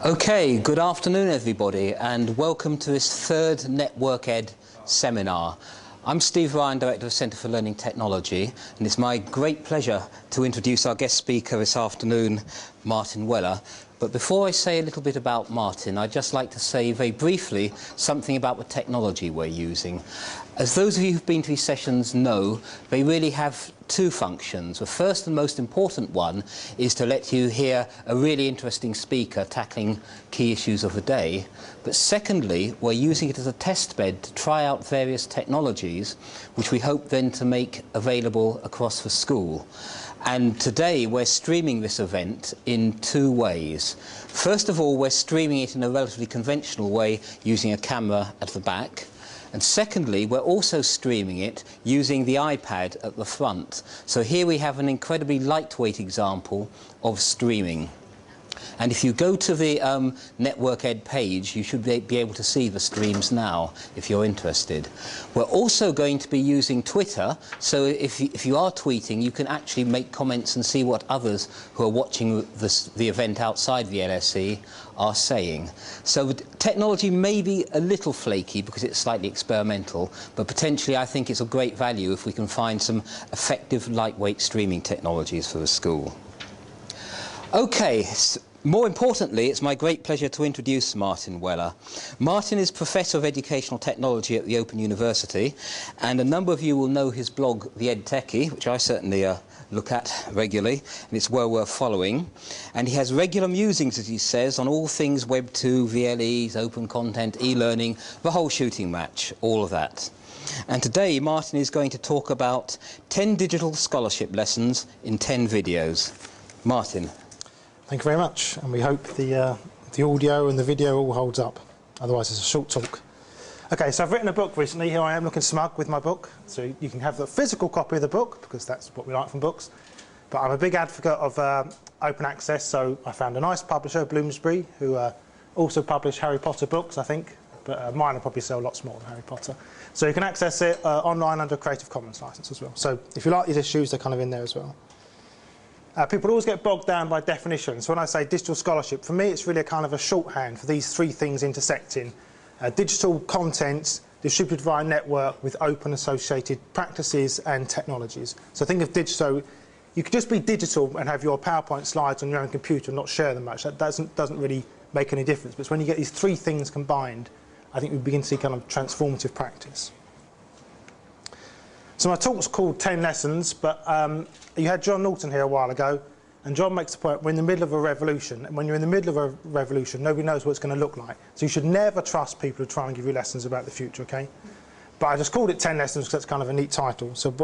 Okay, good afternoon everybody, and welcome to this third Network Ed seminar. I'm Steve Ryan, Director of Centre for Learning Technology, and it's my great pleasure to introduce our guest speaker this afternoon, Martin Weller. But before I say a little bit about Martin, I'd just like to say very briefly something about the technology we're using. As those of you who've been to these sessions know, they really have two functions. The first and most important one is to let you hear a really interesting speaker tackling key issues of the day. But secondly, we're using it as a test bed to try out various technologies, which we hope then to make available across the school. And today we're streaming this event in two ways. First of all, we're streaming it in a relatively conventional way using a camera at the back. And secondly, we're also streaming it using the iPad at the front. So here we have an incredibly lightweight example of streaming. And if you go to the Network Ed page, you should be able to see the streams now, if you're interested. We're also going to be using Twitter, so if you are tweeting, you can actually make comments and see what others who are watching the event outside the LSE are saying. So the technology may be a little flaky because it's slightly experimental, but potentially I think it's of great value if we can find some effective lightweight streaming technologies for the school. Okay, more importantly, it's my great pleasure to introduce Martin Weller. Martin is Professor of Educational Technology at the Open University, and a number of you will know his blog, The Ed Techie, which I certainly look at regularly, and it's well worth following. And he has regular musings, as he says, on all things Web 2, VLEs, open content, e-learning, the whole shooting match, all of that. And today, Martin is going to talk about 10 digital scholarship lessons in 10 videos. Martin. Thank you very much, and we hope the audio and the video all holds up. Otherwise, it's a short talk. Okay, so I've written a book recently. Here I am looking smug with my book. So you can have the physical copy of the book, because that's what we like from books. But I'm a big advocate of open access, so I found a nice publisher, Bloomsbury, who also publish Harry Potter books, I think. But mine will probably sell lots more than Harry Potter. So you can access it online under a Creative Commons license as well. So if you like these issues, they're kind of in there as well. People always get bogged down by definitions. So when I say digital scholarship, for me it's really a kind of a shorthand for these three things intersecting. Digital content distributed via network with open associated practices and technologies. So think of digital, you could just be digital and have your PowerPoint slides on your own computer and not share them much. That doesn't really make any difference. But it's when you get these three things combined, I think we begin to see kind of transformative practice. So my talk's called 10 Lessons, but you had John Norton here a while ago, and John makes the point, we're in the middle of a revolution, and when you're in the middle of a revolution, nobody knows what it's going to look like. So you should never trust people who try and give you lessons about the future, okay? But I just called it 10 Lessons because that's kind of a neat title. So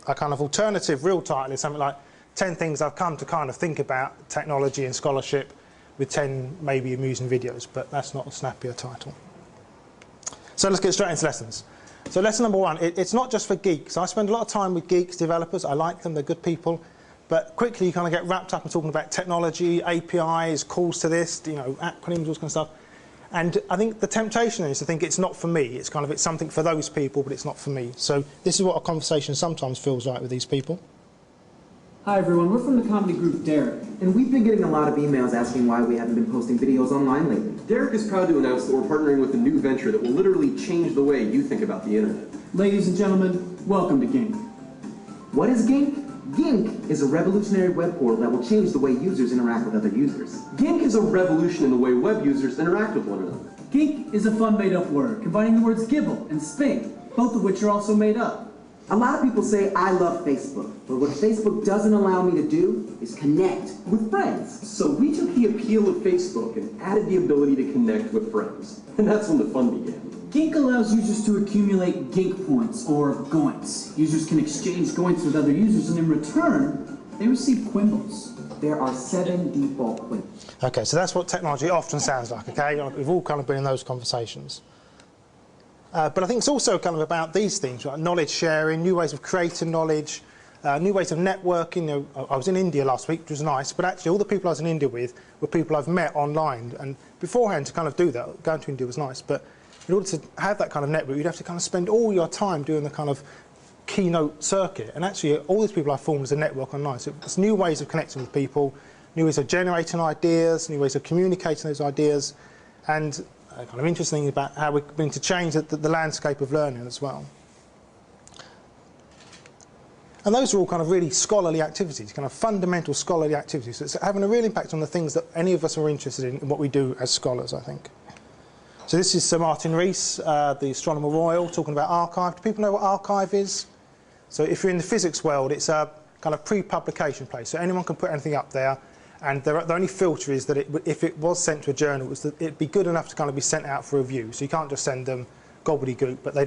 a kind of alternative real title is something like 10 things I've come to kind of think about technology and scholarship with 10 maybe amusing videos, but that's not a snappier title. So let's get straight into lessons. So lesson number one, it's not just for geeks. I spend a lot of time with geeks, developers. I like them, they're good people. But quickly you kind of get wrapped up in talking about technology, APIs, calls to this, you know, acronyms, all this kind of stuff. And I think the temptation is to think it's not for me. It's something for those people, but it's not for me. So this is what a conversation sometimes feels like with these people. Hi everyone, we're from the comedy group Derek, and we've been getting a lot of emails asking why we haven't been posting videos online lately. Derek is proud to announce that we're partnering with a new venture that will literally change the way you think about the internet. Ladies and gentlemen, welcome to Gink. What is Gink? Gink is a revolutionary web portal that will change the way users interact with other users. Gink is a revolution in the way web users interact with one another. Gink is a fun made-up word, combining the words gibble and spink, both of which are also made up. A lot of people say, I love Facebook, but what Facebook doesn't allow me to do is connect with friends. So we took the appeal of Facebook and added the ability to connect with friends. And that's when the fun began. Gink allows users to accumulate Gink points, or goints. Users can exchange goints with other users, and in return, they receive quimbles. There are 7 default quimbles. Okay, so that's what technology often sounds like, okay? We've all kind of been in those conversations. But I think it's also kind of about these things, like knowledge sharing, new ways of creating knowledge, new ways of networking. You know, I was in India last week, which was nice, but actually all the people I was in India with were people I've met online. And beforehand, to kind of do that, going to India was nice, but in order to have that kind of network, you'd have to kind of spend all your time doing the kind of keynote circuit. And actually, all these people I formed as a network online. So it's new ways of connecting with people, new ways of generating ideas, new ways of communicating those ideas, and kind of interesting about how we're going to change the landscape of learning as well. And those are all kind of really scholarly activities, kind of fundamental scholarly activities. So it's having a real impact on the things that any of us are interested in what we do as scholars, I think. So this is Sir Martin Rees, the Astronomer Royal, talking about archive. Do people know what archive is? So if you're in the physics world, it's a kind of pre-publication place. So anyone can put anything up there, and the only filter is that if it was sent to a journal, it'd be good enough to kind of be sent out for review. So you can't just send them gobbledygook, but they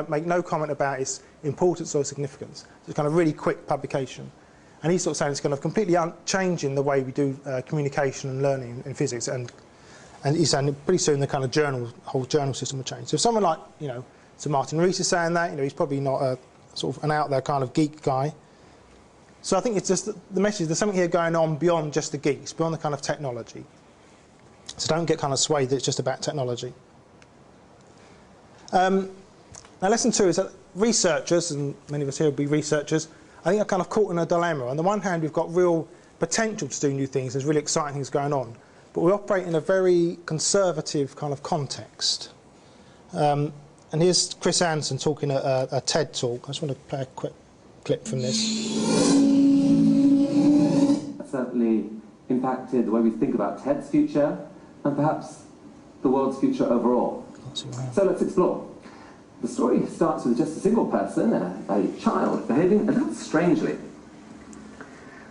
make no comment about its importance or significance. So it's kind of really quick publication. And he's sort of saying it's kind of completely changing the way we do communication and learning in physics. And he's saying pretty soon the kind of whole journal system will change. So if someone like, Sir Martin Rees is saying that, he's probably not a sort of an out there kind of geek guy. So I think it's just the message, there's something here going on beyond just the geeks, beyond the kind of technology. So don't get kind of swayed that it's just about technology. Now lesson 2 is that researchers, and many of us here will be researchers, I think are kind of caught in a dilemma. On the one hand, we've got real potential to do new things, there's really exciting things going on, but we operate in a very conservative kind of context. And here's Chris Anderson talking at a TED talk. I just want to play a quick clip from this. Certainly impacted the way we think about TED's future and perhaps the world's future overall. So let's explore. The story starts with just a single person, a child, behaving a little strangely.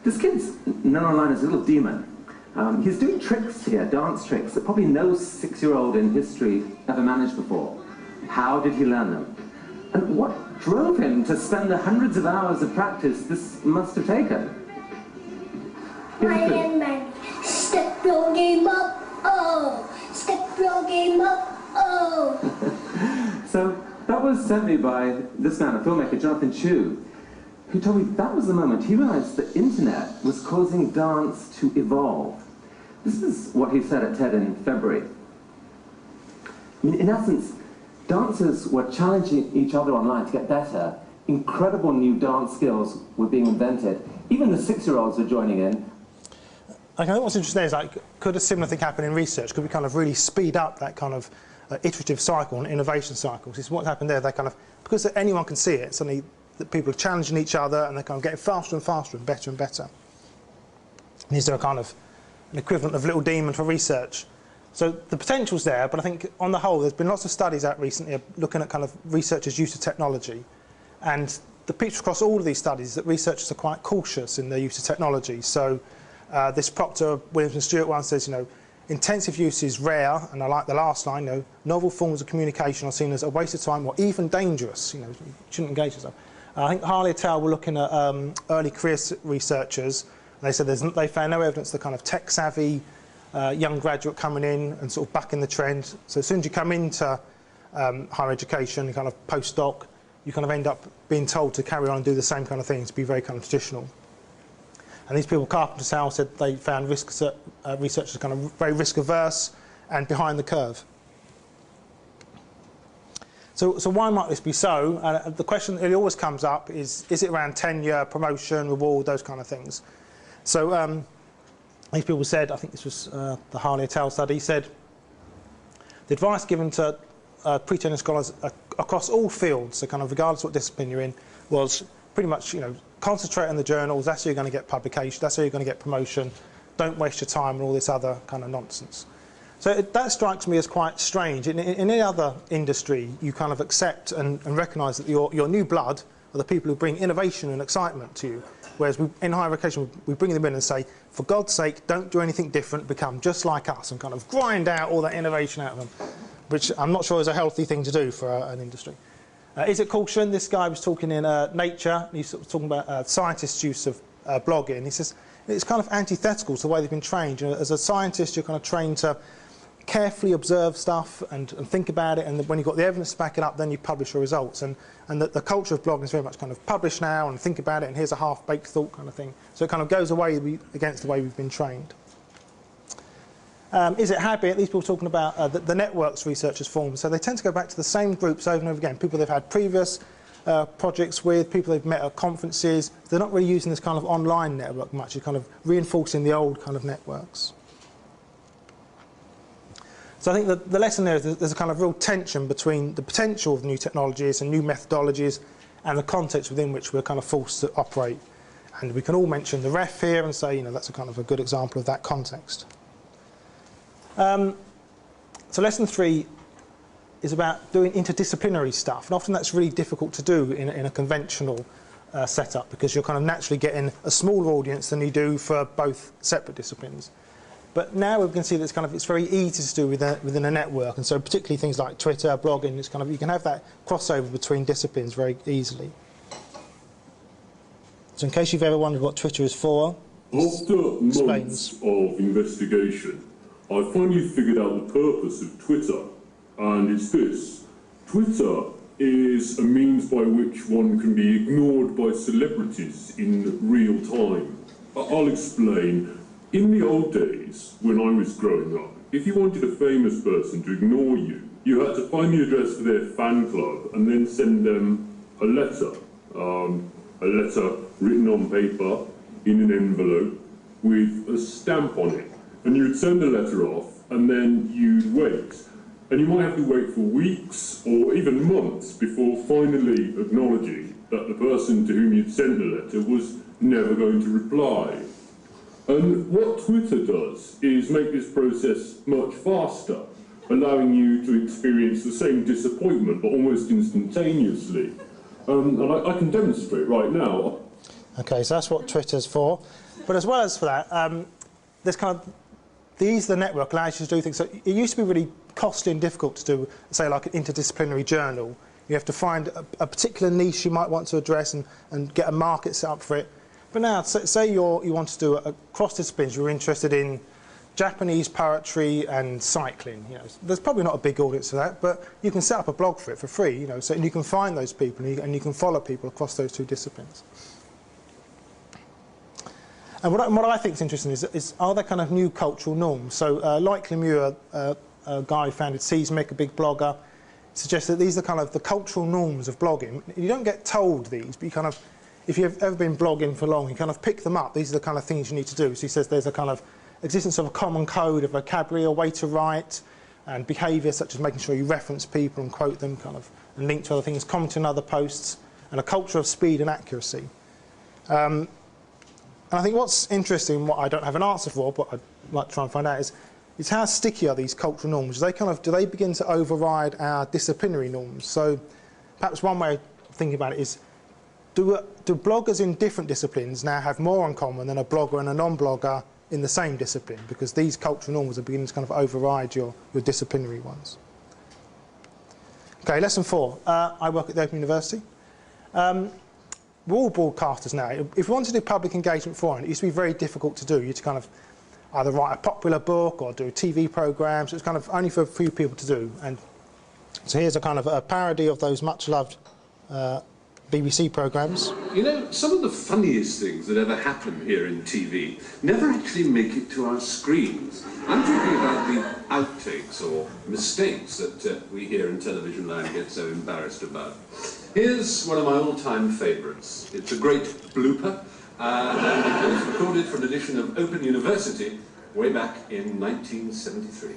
This kid's known online as a little demon. He's doing tricks here, dance tricks, that probably no 6-year-old in history ever managed before. How did he learn them? And what drove him to spend the hundreds of hours of practice this must have taken? Iron Man, step your game up, oh! Step your game up, oh! So that was sent me by this man, a filmmaker, Jonathan Chu, who told me that was the moment he realized the internet was causing dance to evolve. This is what he said at TED in February. I mean, in essence, dancers were challenging each other online to get better. Incredible new dance skills were being invented. Even the 6-year-olds were joining in. I think what's interesting is, could a similar thing happen in research? Could we kind of really speed up that kind of iterative cycle and innovation cycle? Because what happened there, they kind of, because anyone can see it, suddenly that people are challenging each other and they're kind of getting faster and faster and better and better. And is there a kind of an equivalent of little demon for research? So the potential's there, but I think on the whole, there's been lots of studies out recently looking at kind of researchers' use of technology. And the picture across all of these studies is that researchers are quite cautious in their use of technology. So this Proctor, Williams and Stewart one says, intensive use is rare, and I like the last line, novel forms of communication are seen as a waste of time or even dangerous. You shouldn't engage yourself. I think Harley et al. Were looking at early career researchers, and they said they found no evidence the kind of tech-savvy young graduate coming in and sort of bucking the trend. So as soon as you come into higher education, kind of postdoc, you kind of end up being told to carry on and do the same kind of things, to be very kind of traditional. And these people, Carpenter's House, said they found researchers kind of very risk-averse and behind the curve. So why might this be so? The question that always comes up is it around tenure, promotion, reward, those kind of things? So these people said, I think this was the Harley et al. Study, said the advice given to pre-tenure scholars across all fields, so kind of regardless of what discipline you're in, was pretty much, concentrate on the journals, that's how you're going to get publication, that's how you're going to get promotion, don't waste your time and all this other kind of nonsense. So that strikes me as quite strange. In any other industry, you kind of accept and recognise that your new blood are the people who bring innovation and excitement to you. Whereas in higher education, we bring them in and say, for God's sake, don't do anything different, become just like us, and kind of grind out all that innovation out of them, which I'm not sure is a healthy thing to do for an industry. Is it caution? This guy was talking in Nature, he's sort of talking about scientists' use of blogging. He says it's kind of antithetical to the way they've been trained. As a scientist, you're kind of trained to carefully observe stuff and think about it, and when you've got the evidence to back it up, then you publish your results. And the culture of blogging is very much kind of publish now and think about it, and here's a half-baked thought kind of thing. So it kind of goes away against the way we've been trained. Is it habit? These people are talking about the networks researchers form. So they tend to go back to the same groups over and over again, people they've had previous projects with, people they've met at conferences. They're not really using this kind of online network much. It's kind of reinforcing the old kind of networks. So I think that the lesson there is that there's a kind of real tension between the potential of new technologies and new methodologies and the context within which we're kind of forced to operate. And we can all mention the ref here and say, you know, that's a kind of a good example of that context. So lesson 3 is about doing interdisciplinary stuff. And often that's really difficult to do in a conventional setup, because you're kind of naturally getting a smaller audience than you do for both separate disciplines. But now we can see that it's very easy to do within a network, and so particularly things like Twitter, blogging, it's kind of, you can have that crossover between disciplines very easily. So in case you've ever wondered what Twitter is for, after months of investigation, I finally figured out the purpose of Twitter, and it's this. Twitter is a means by which one can be ignored by celebrities in real time. I'll explain. In the old days, when I was growing up, if you wanted a famous person to ignore you, you had to find the address for their fan club and then send them a letter written on paper in an envelope with a stamp on it. And you would send the letter off, and then you'd wait. And you might have to wait for weeks or even months before finally acknowledging that the person to whom you'd sent the letter was never going to reply. And what Twitter does is make this process much faster, allowing you to experience the same disappointment, but almost instantaneously. And I can demonstrate right now. Okay, so that's what Twitter's for. But as well as for that, there's kind of, the network allows you to do things. So it used to be really costly and difficult to do, say, like an interdisciplinary journal. You have to find a particular niche you might want to address and get a market set up for it. But now, say you want to do a cross-disciplines, you're interested in Japanese poetry and cycling. You know, there's probably not a big audience for that, but you can set up a blog for it for free. You know, so and you can find those people and you can follow people across those two disciplines. And what I think is interesting is are there kind of new cultural norms? So, like Lemieux, a guy who founded Seismic, a big blogger, suggests that these are kind of the cultural norms of blogging. You don't get told these, but you kind of, if you've ever been blogging for long, you kind of pick them up. These are the kind of things you need to do. So he says there's a kind of existence of a common code of vocabulary, a way to write, and behaviour such as making sure you reference people and quote them, kind of, and link to other things, commenting on other posts, and a culture of speed and accuracy. And I think what's interesting, what I don't have an answer for, but I'd like to try and find out, is how sticky are these cultural norms? Do they begin to override our disciplinary norms? So perhaps one way of thinking about it is, do bloggers in different disciplines now have more in common than a blogger and a non-blogger in the same discipline? Because these cultural norms are beginning to kind of override your disciplinary ones. Okay, lesson 4. I work at the Open University. We're all broadcasters now. If we want to do public engagement forum, it used to be very difficult to do. You had to kind of either write a popular book or do TV programmes. It was kind of only for a few people to do. And so here's a kind of a parody of those much-loved BBC programmes. You know, some of the funniest things that ever happen here in TV never actually make it to our screens. I'm talking about the outtakes or mistakes that we here in television land get so embarrassed about. Here's one of my all-time favourites. It's a great blooper, and it was recorded for an edition of Open University way back in 1973.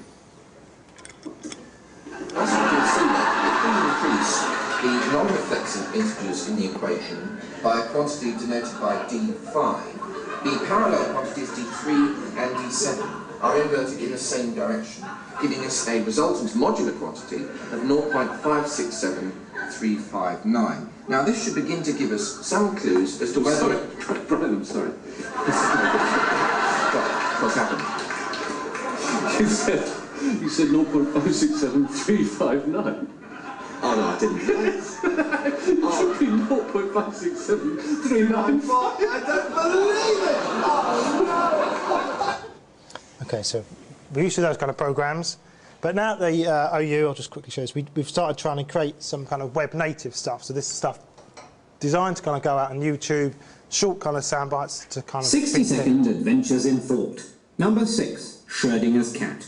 As you can see, if we increase the non-reflexive integers in the equation by a quantity denoted by d5, the parallel quantities d3 and d7 are inverted in the same direction, giving us a resultant modular quantity of 0.567359. Now this should begin to give us some clues as to whether... Sorry, Brian, I'm sorry. What's happened? You said 0.567359. Oh no, I didn't. It should be 0.567395. I don't believe it! Oh no! Okay, so we're used to those kind of programmes, but now at the OU, I'll just quickly show this, we've started trying to create some kind of web native stuff. So this is stuff designed to kind of go out on YouTube, short kind of sound bites to kind of... 60-second adventures in thought. Number 6, Schrödinger's cat.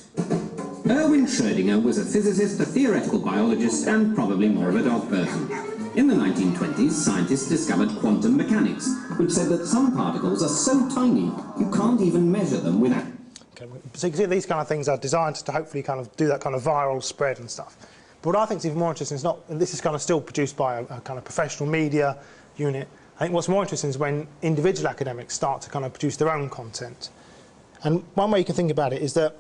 Erwin Schrödinger was a physicist, a theoretical biologist, and probably more of a dog person. In the 1920s, scientists discovered quantum mechanics, which said that some particles are so tiny you can't even measure them without... Okay, so you can see these kind of things are designed to hopefully kind of do that kind of viral spread and stuff. But what I think is even more interesting is not, and this is kind of still produced by a kind of professional media unit. I think what's more interesting is when individual academics start to kind of produce their own content. And one way you can think about it is that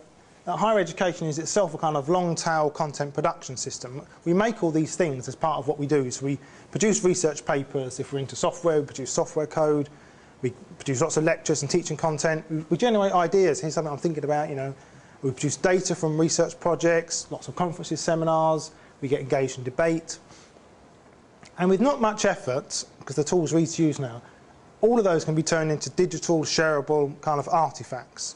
higher education is itself a kind of long-tail content production system. We make all these things as part of what we do. So we produce research papers. If we're into software, we produce software code. We produce lots of lectures and teaching content. We generate ideas. Here's something I'm thinking about, you know. We produce data from research projects, lots of conferences, seminars. We get engaged in debate. And with not much effort, because the tools are easy to use now, all of those can be turned into digital, shareable kind of artifacts.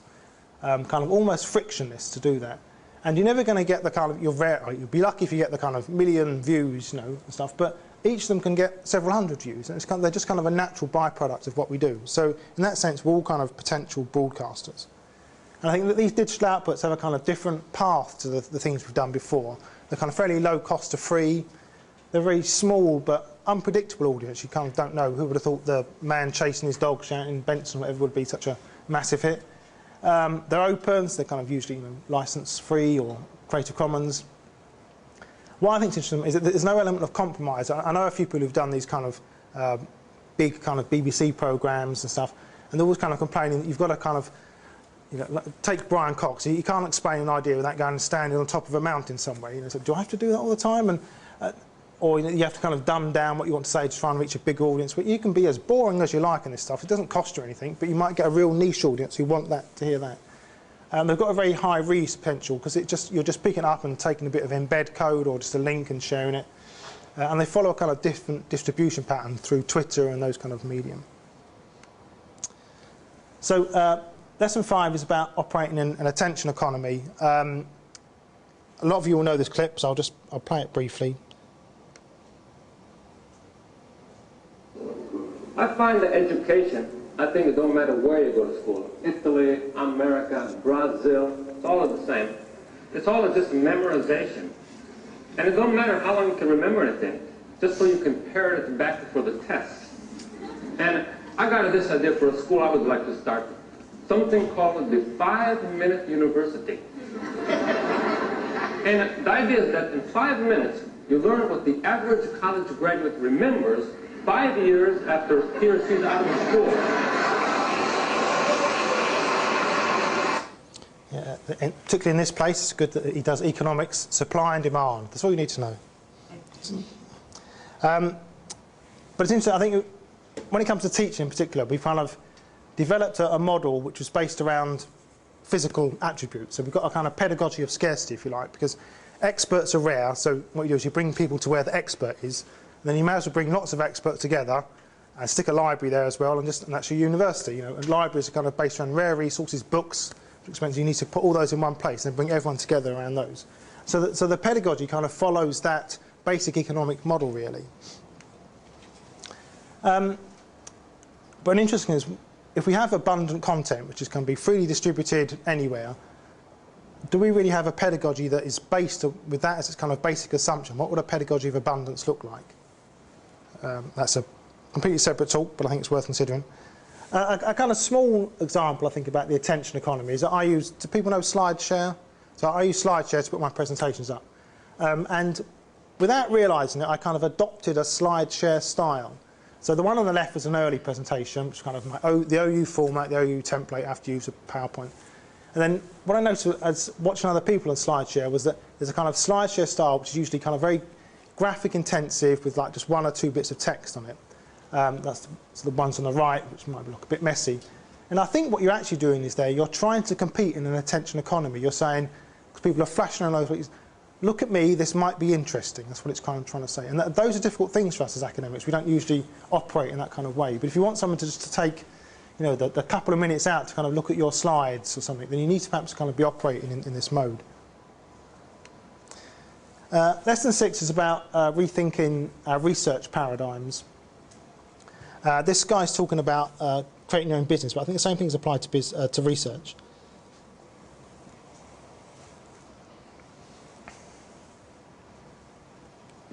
Kind of almost frictionless to do that. And you're never going to get the kind of, you'll be lucky if you get the kind of million views, you know, and stuff, but each of them can get several hundred views, and it's kind of, they're just kind of a natural byproduct of what we do. So in that sense, we're all kind of potential broadcasters. And I think that these digital outputs have a kind of different path to the things we've done before. They're kind of fairly low cost to free. They're very small but unpredictable audience. You kind of don't know. Who would have thought the man chasing his dog shouting Benson or whatever would be such a massive hit. They're open, so they're kind of usually, you know, license-free or Creative Commons. What I think is interesting is that there's no element of compromise. I know a few people who've done these kind of big kind of BBC programmes and stuff, and they're always kind of complaining that you've got to kind of, you know, take Brian Cox. He can't explain an idea without going and standing on top of a mountain somewhere. You know, so do I have to do that all the time? And or you have to kind of dumb down what you want to say to try and reach a big audience. But you can be as boring as you like in this stuff. It doesn't cost you anything, but you might get a real niche audience who want that to hear that. They've got a very high reuse potential because you're just picking it up and taking a bit of embed code or just a link and sharing it. And they follow a kind of different distribution pattern through Twitter and those kind of medium. So lesson 5 is about operating in an attention economy. A lot of you will know this clip, so I'll play it briefly. I find that education, I think it don't matter where you go to school. Italy, America, Brazil, it's all the same. It's all just memorization. And it don't matter how long you can remember anything, just so you can parrot it back for the test. And I got this idea for a school I would like to start. Something called the 5-minute university. And the idea is that in 5 minutes, you learn what the average college graduate remembers 5 years after he or she's out of school. Yeah, and particularly in this place, it's good that he does economics, supply and demand. That's all you need to know. But it's interesting, I think, when it comes to teaching in particular, we've kind of developed a model which was based around physical attributes. So we've got a kind of pedagogy of scarcity, if you like, because experts are rare. So what you do is you bring people to where the expert is, and then you may as well bring lots of experts together and stick a library there as well, and that's your university. You know, and libraries are kind of based around rare resources, books, which means you need to put all those in one place and bring everyone together around those. So the pedagogy kind of follows that basic economic model, really. But an interesting is, if we have abundant content, which can be freely distributed anywhere, do we really have a pedagogy that is based with that as its kind of basic assumption? What would a pedagogy of abundance look like? That's a completely separate talk, but I think it's worth considering. A kind of small example, I think, about the attention economy is that do people know SlideShare? So I use SlideShare to put my presentations up. And without realising it, I kind of adopted a SlideShare style. So the one on the left is an early presentation, which is kind of the OU format, the OU template I have to use a PowerPoint. And then what I noticed as watching other people on SlideShare was that there's a kind of SlideShare style, which is usually kind of very graphic intensive with like just 1 or 2 bits of text on it. That's the ones on the right, which might look a bit messy. And I think what you're actually doing is you're trying to compete in an attention economy. You're saying, because people are flashing around those, look at me, this might be interesting. That's what it's kind of trying to say. And those are difficult things for us as academics. We don't usually operate in that kind of way. But if you want someone to take, you know, the couple of minutes out to kind of look at your slides or something, then you need to perhaps kind of be operating in this mode. Lesson 6 is about rethinking research paradigms. This guy's talking about creating your own business, but I think the same things apply to research.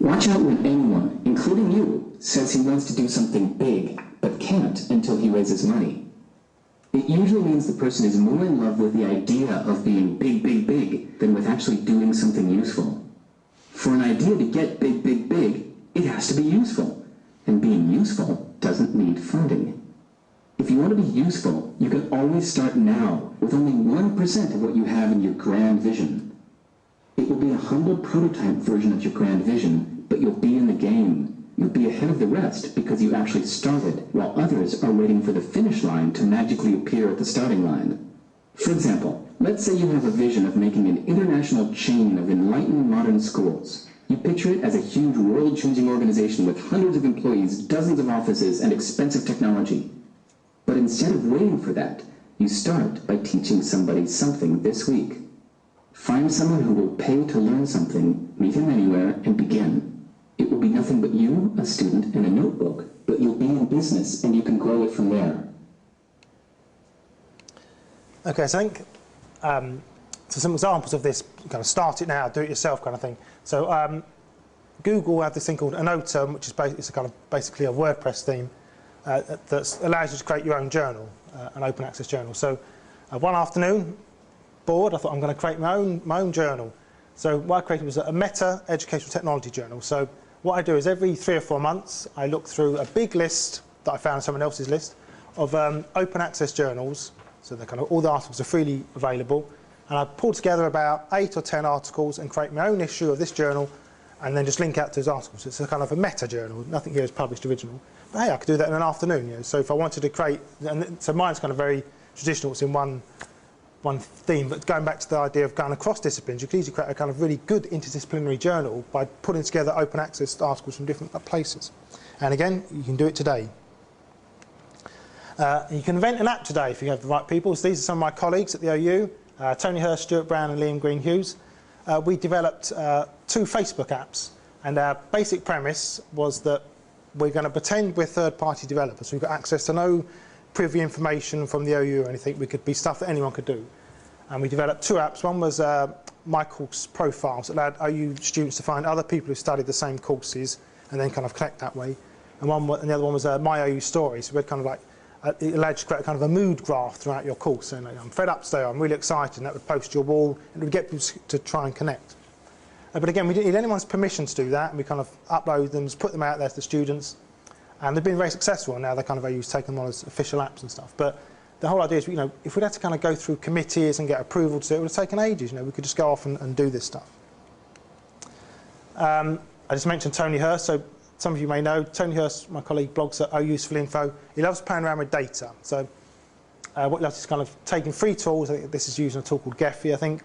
Watch out with anyone including you, says he wants to do something big, but can't until he raises money. It usually means the person is more in love with the idea of being big, big, big than with actually doing something useful. For an idea to get big, big, big, it has to be useful. And being useful doesn't need funding. If you want to be useful, you can always start now with only 1% of what you have in your grand vision. It will be a humble prototype version of your grand vision, but you'll be in the game. You'll be ahead of the rest because you actually started, while others are waiting for the finish line to magically appear at the starting line. For example, let's say you have a vision of making an international chain of enlightened modern schools. You picture it as a huge world-changing organization with hundreds of employees, dozens of offices, and expensive technology. But instead of waiting for that, you start by teaching somebody something this week. Find someone who will pay to learn something, meet him anywhere, and begin. It will be nothing but you, a student, and a notebook, but you'll be in business and you can grow it from there. Okay, so I think so some examples of this kind of start it now, do it yourself kind of thing. So Google have this thing called Anota, which is it's a kind of basically a WordPress theme that allows you to create your own journal, an open access journal. So one afternoon, bored, I thought I'm going to create my own journal. So what I created was a meta educational technology journal. So what I do is every 3 or 4 months, I look through a big list that I found on someone else's list of open access journals. So they're kind of all the articles are freely available. And I pull together about 8 or 10 articles and create my own issue of this journal and then just link out to those articles. It's a kind of a meta journal. Nothing here is published original. But hey, I could do that in an afternoon. You know? So if I wanted to create, and so mine's kind of very traditional. It's in one theme, but going back to the idea of going across disciplines, you could easily create a kind of really good interdisciplinary journal by putting together open access articles from different places. And again, you can do it today. You can invent an app today if you have the right people. So these are some of my colleagues at the OU, Tony Hurst, Stuart Brown and Liam Green-Hughes. We developed 2 Facebook apps, and our basic premise was that we're going to pretend we're third-party developers. We've got access to no privy information from the OU or anything. We could be stuff that anyone could do. And we developed 2 apps. One was My Course Profiles, that allowed OU students to find other people who studied the same courses and then kind of connect that way. And the other one was My OU Stories. So we had kind of like, it allowed you to create kind of a mood graph throughout your course. So like, I'm fed up today, I'm really excited, and that would post to your wall, and it would get people to try and connect. But again, we didn't need anyone's permission to do that, and we kind of upload them, just put them out there to the students. And they've been very successful, and now they're kind of OU's taken them on as official apps and stuff. But the whole idea is, you know, if we'd had to kind of go through committees and get approval to do it, it would have taken ages. You know, we could just go off and do this stuff. I just mentioned Tony Hurst. So some of you may know, Tony Hurst, my colleague, blogs at OU Useful Info. He loves playing around with data. So what he loves is kind of taking free tools. I think this is using a tool called Gephi, I think,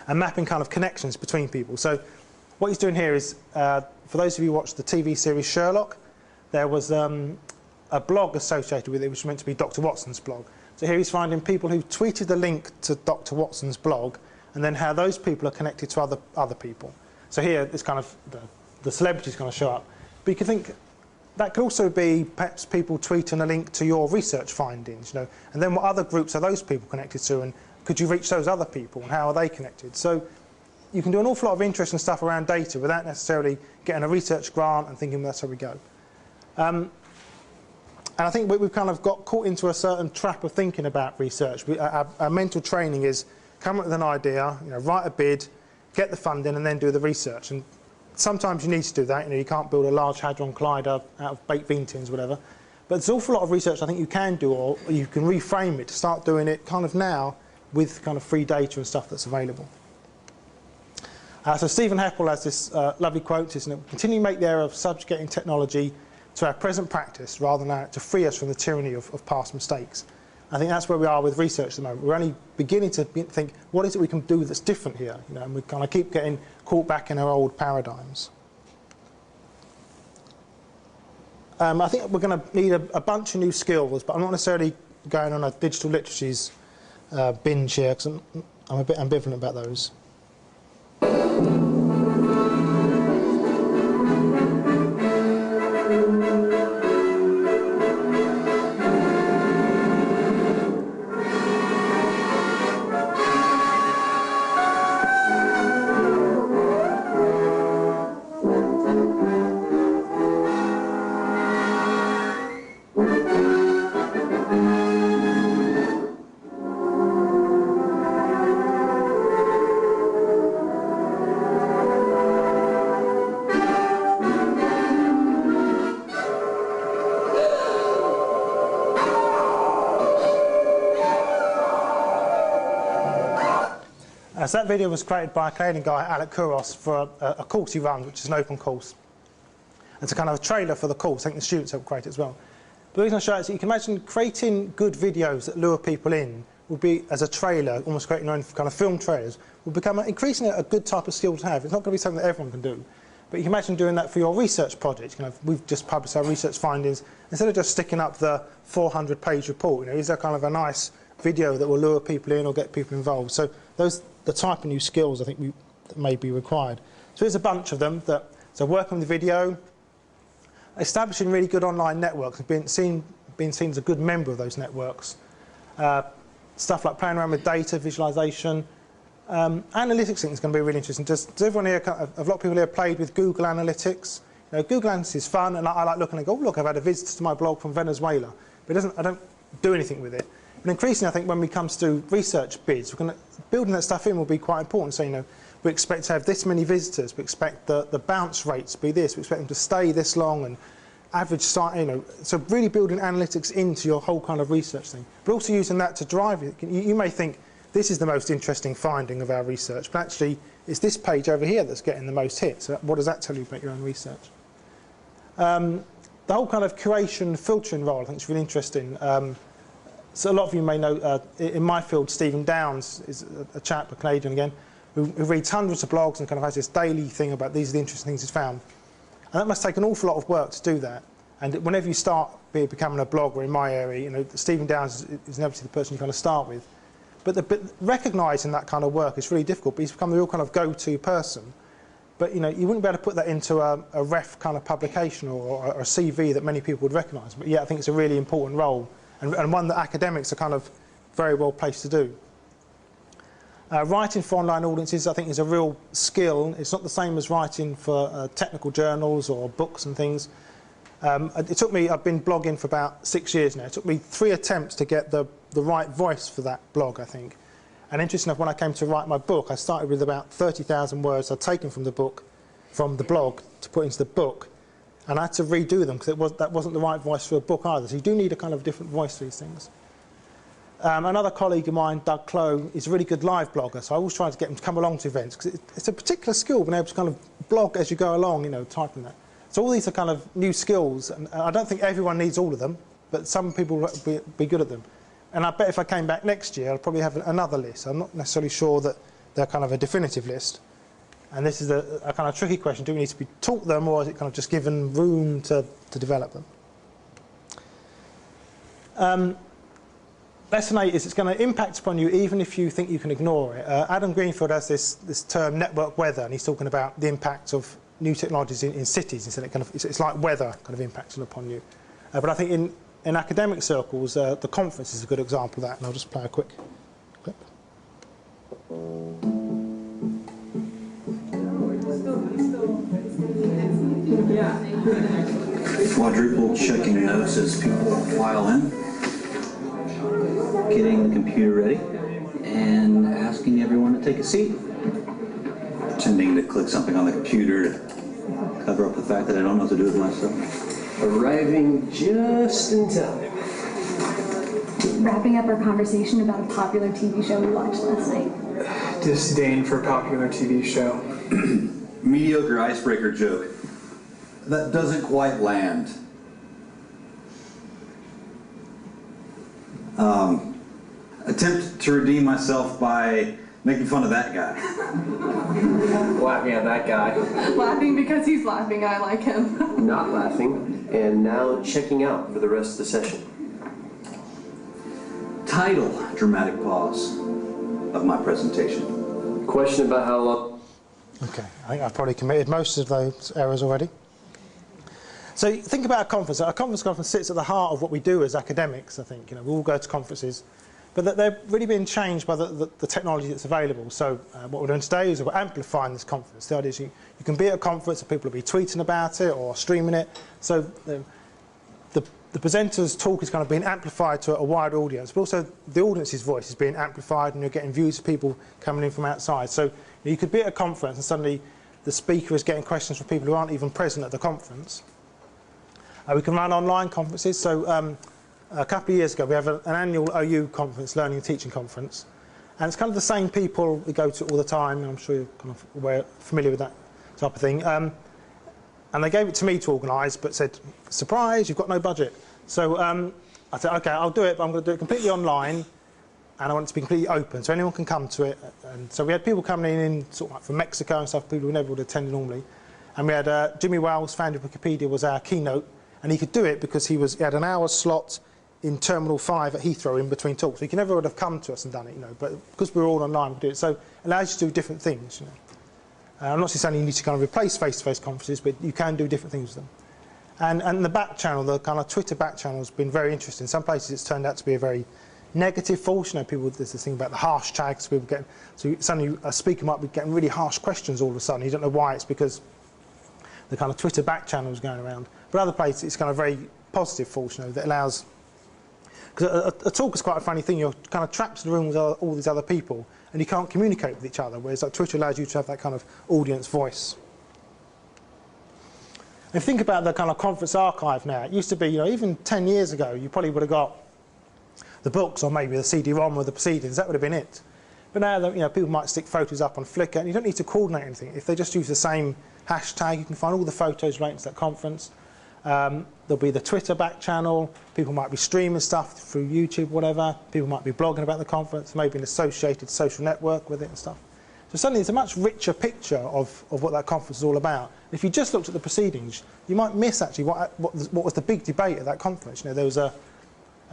and mapping kind of connections between people. So what he's doing here is, for those of you who watched the TV series Sherlock, there was a blog associated with it, which was meant to be Dr. Watson's blog. So here he's finding people who tweeted the link to Dr. Watson's blog, and then how those people are connected to other people. So here, it's kind of the celebrities kind of show up. But you can think that could also be perhaps people tweeting a link to your research findings, you know, and then what other groups are those people connected to, and could you reach those other people, and how are they connected? So you can do an awful lot of interesting stuff around data without necessarily getting a research grant and thinking that's how we go. And I think we've kind of got caught into a certain trap of thinking about research. Our mental training is come up with an idea, you know, write a bid, get the funding, and then do the research. And sometimes you need to do that. You know, you can't build a large Hadron Collider out of baked bean tins, whatever. But there's an awful lot of research I think you can do, or you can reframe it to start doing it kind of now with kind of free data and stuff that's available. So Stephen Heppel has this lovely quote, isn't it? Continue to make the error of subjugating technology to our present practice rather than to free us from the tyranny of past mistakes. I think that's where we are with research at the moment. We're only beginning to think, what is it we can do that's different here? You know, and we kind of keep getting caught back in our old paradigms. I think we're going to need a bunch of new skills, but I'm not necessarily going on a digital literacies binge here, because I'm a bit ambivalent about those. So that video was created by a Canadian guy, Alec Kouros, for a course he runs, which is an open course. It's a kind of a trailer for the course. I think the students helped create it as well. But the reason I show it is that you can imagine creating good videos that lure people in will be, as a trailer, almost creating your own kind of film trailers, will become increasingly a good type of skill to have. It's not going to be something that everyone can do. But you can imagine doing that for your research project. We've just published our research findings. Instead of just sticking up the 400-page report, is there kind of a nice video that will lure people in or get people involved? So those the type of new skills I think that may be required. So there's a bunch of them. So working with the video, establishing really good online networks, and being seen as a good member of those networks. Stuff like playing around with data, visualization. Analytics I think is going to be really interesting. Does everyone here, a lot of people here played with Google Analytics? Google Analytics is fun, and I like looking and go, oh, look, I've had a visitor to my blog from Venezuela. But I don't do anything with it. But increasingly, I think when we come to do research bids, building that stuff in will be quite important. So, we expect to have this many visitors. We expect the bounce rates to be this. We expect them to stay this long, and average start, so really building analytics into your whole kind of research thing. But also using that to drive it. You may think this is the most interesting finding of our research, but actually it's this page over here that's getting the most hits. So what does that tell you about your own research? The whole kind of curation, filtering role I think is really interesting. So a lot of you may know, in my field, Stephen Downes is a chap, a Canadian again, who reads hundreds of blogs and kind of has this daily thing about these are the interesting things he's found. And that must take an awful lot of work to do that. And whenever you start becoming a blogger in my area, Stephen Downes is inevitably the person you kind of start with. But recognising that kind of work is really difficult, but he's become the real kind of go-to person. But you wouldn't be able to put that into a ref kind of publication or a CV that many people would recognise. But yeah, I think it's a really important role, and one that academics are kind of very well placed to do. Writing for online audiences, I think, is a real skill. It's not the same as writing for technical journals or books and things. It took me, I've been blogging for about 6 years now. It took me 3 attempts to get the right voice for that blog, I think. And interesting enough, when I came to write my book, I started with about 30,000 words I'd taken from the blog to put into the book. And I had to redo them because that wasn't the right voice for a book either. So you do need a kind of different voice for these things. Another colleague of mine, Doug Clow, is a really good live blogger, so I always try to get him to come along to events, because it's a particular skill, being able to kind of blog as you go along, typing that. So all these are kind of new skills, and I don't think everyone needs all of them, but some people will be good at them. And I bet if I came back next year, I'd probably have another list. I'm not necessarily sure that they're kind of a definitive list. And this is a kind of tricky question. Do we need to be taught them, or is it kind of just given room to develop them? Lesson 8 is it's going to impact upon you even if you think you can ignore it. Adam Greenfield has this term network weather, and he's talking about the impact of new technologies in cities. He said it's like weather kind of impacting upon you. But I think in academic circles, the conference is a good example of that, and I'll just play a quick clip. Quadruple checking notes as people file in, getting the computer ready, and asking everyone to take a seat. Pretending to click something on the computer to cover up the fact that I don't know what to do with myself. Arriving just in time. Wrapping up our conversation about a popular TV show we watched last night. Disdain for a popular TV show. Mediocre icebreaker joke that doesn't quite land. Attempt to redeem myself by making fun of that guy. Laughing at that guy. Laughing because he's laughing, I like him. Not laughing, and now checking out for the rest of the session. Title, dramatic pause of my presentation. Question about how long... Okay, I think I've probably committed most of those errors already. So think about a conference. A conference sits at the heart of what we do as academics, I think. We all go to conferences. But that they're really being changed by the technology that's available. So what we're doing today is we're amplifying this conference. The idea is you can be at a conference and people will be tweeting about it or streaming it. So the presenter's talk is kind of being amplified to a wider audience, but also the audience's voice is being amplified, and you're getting views of people coming in from outside. So you could be at a conference and suddenly the speaker is getting questions from people who aren't even present at the conference. We can run online conferences. So a couple of years ago, we have an annual OU conference, Learning and Teaching Conference. And it's kind of the same people we go to all the time, and I'm sure you're kind of familiar with that type of thing. And they gave it to me to organise, but said, surprise, you've got no budget. So I said, OK, I'll do it, but I'm going to do it completely online, and I want it to be completely open, so anyone can come to it. And so we had people coming in sort of like from Mexico and stuff, people who never would attend normally. And we had Jimmy Wales, founder of Wikipedia, was our keynote, and he could do it because he had an hour slot in Terminal 5 at Heathrow in between talks. So he never would have come to us and done it, but because we were all online, we could do it. So it allows you to do different things, I'm not saying you need to kind of replace face-to-face conferences, but you can do different things with them. And the back channel, the kind of Twitter back channel, has been very interesting. Some places it's turned out to be a very negative force. People, there's this thing about the harsh tags. People getting, so suddenly a speaker might be getting really harsh questions all of a sudden. You don't know why. It's because the kind of Twitter back channel is going around. But other places it's kind of very positive force, that allows. Because a talk is quite a funny thing. You're kind of trapped in the room with all these other people, and you can't communicate with each other, whereas like Twitter allows you to have that kind of audience voice. And think about the kind of conference archive now. It used to be, even 10 years ago, you probably would have got the books or maybe the CD-ROM or the proceedings. That would have been it. But now, people might stick photos up on Flickr, and you don't need to coordinate anything. If they just use the same hashtag, you can find all the photos relating to that conference. There'll be the Twitter back channel. People might be streaming stuff through YouTube, whatever. People might be blogging about the conference, maybe an associated social network with it and stuff. So suddenly it's a much richer picture of what that conference is all about. If you just looked at the proceedings, you might miss actually what was the big debate at that conference. There was a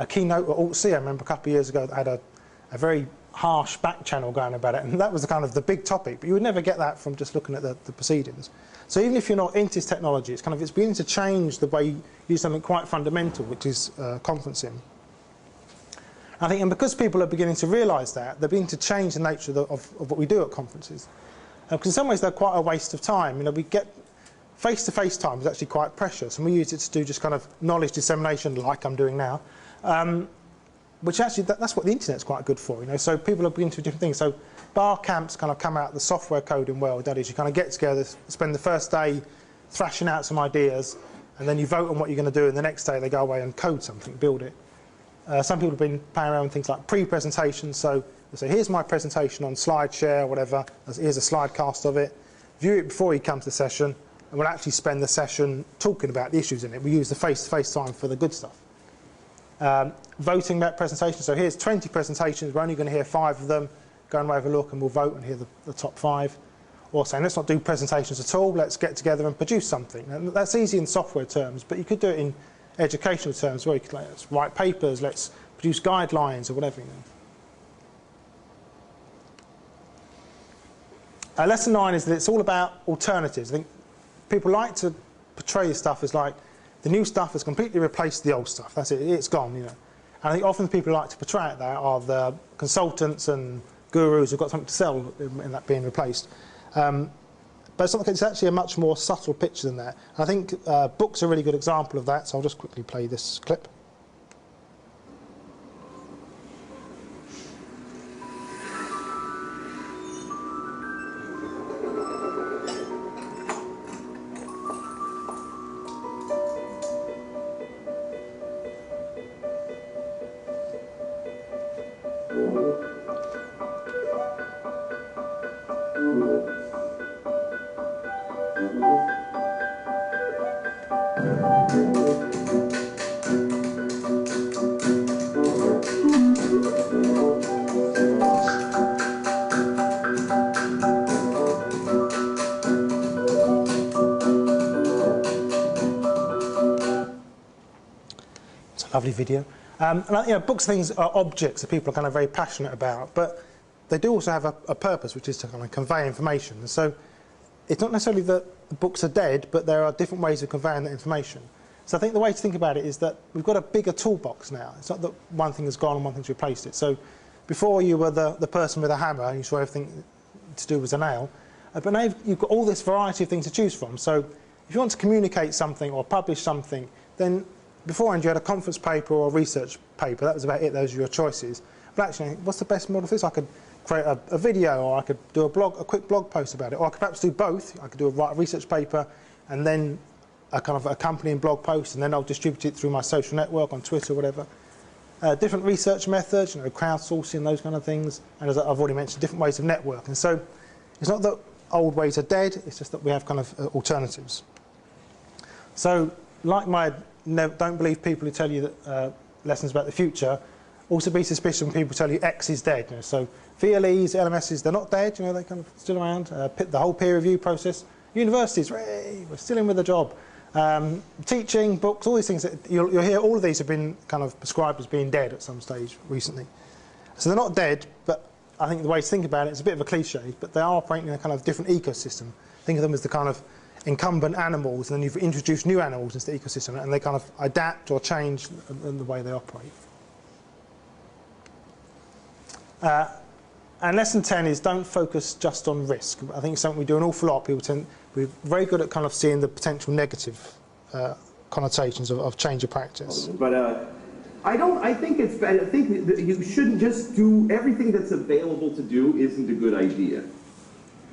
keynote at Alt-C, I remember a couple of years ago, that had a very harsh back channel going about it, and that was kind of the big topic. But you would never get that from just looking at the proceedings. So even if you're not into this technology, it's beginning to change the way you do something quite fundamental, which is conferencing. I think, and because people are beginning to realise that, they're beginning to change the nature of what we do at conferences. Because in some ways they're quite a waste of time. We get face-to-face time is actually quite precious, and we use it to do just kind of knowledge dissemination, like I'm doing now. Which actually, that's what the internet's quite good for, So people are beginning to do different things. So bar camps kind of come out of the software coding world. That is, you kind of get together, spend the first day thrashing out some ideas, and then you vote on what you're going to do, and the next day they go away and code something, build it. Some people have been playing around with things like pre-presentations. So they say, here's my presentation on SlideShare or whatever. Here's a slide cast of it. View it before you come to the session, and we'll actually spend the session talking about the issues in it. We use the face-to-face time for the good stuff. Voting that presentation. So here's 20 presentations. We're only going to hear 5 of them. Go and have a look, and we'll vote and hear the top 5. Or saying, let's not do presentations at all. Let's get together and produce something. And that's easy in software terms, but you could do it in educational terms where you could, let's write papers, let's produce guidelines or whatever. Lesson 9 is that it's all about alternatives. I think people like to portray this stuff as like the new stuff has completely replaced the old stuff. That's it. It's gone. And I think often people like to portray it that are the consultants and gurus who've got something to sell in that being replaced. But it's actually a much more subtle picture than that. I think books are a really good example of that, so I'll just quickly play this clip. Lovely video. And books and things are objects that people are kind of very passionate about, but they do also have a purpose, which is to kind of convey information. And so it's not necessarily that the books are dead, but there are different ways of conveying that information. So I think the way to think about it is that we've got a bigger toolbox now. It's not that one thing has gone and one thing's replaced it. So before you were the person with a hammer and you saw everything to do with a nail, but now you've got all this variety of things to choose from. So if you want to communicate something or publish something, then beforehand you had a conference paper or a research paper. That was about it. Those were your choices. But actually, what's the best model for this? I could create a video, or I could do a quick blog post about it, or I could perhaps do both. I could write a research paper and then a kind of accompanying blog post, and then I'll distribute it through my social network on Twitter or whatever. different research methods, crowdsourcing, those kind of things, and as I've already mentioned, different ways of networking. So it's not that old ways are dead, it's just that we have kind of alternatives. So like my don't believe people who tell you that lessons about the future, also be suspicious when people tell you X is dead. So VLEs, LMSs, they're not dead, they're kind of still around. The whole peer review process. Universities, we're still in with the job. Teaching, books, all these things, you'll hear all of these have been kind of prescribed as being dead at some stage recently. So they're not dead, but I think the way to think about it is a bit of a cliche, but they are operating in a kind of different ecosystem. Think of them as the kind of incumbent animals, and then you've introduced new animals into the ecosystem, and they kind of adapt or change in the way they operate. And lesson 10 is don't focus just on risk. I think it's something we do an awful lot. We're very good at kind of seeing the potential negative connotations of change of practice. But I think that you shouldn't just do everything that's available to do isn't a good idea.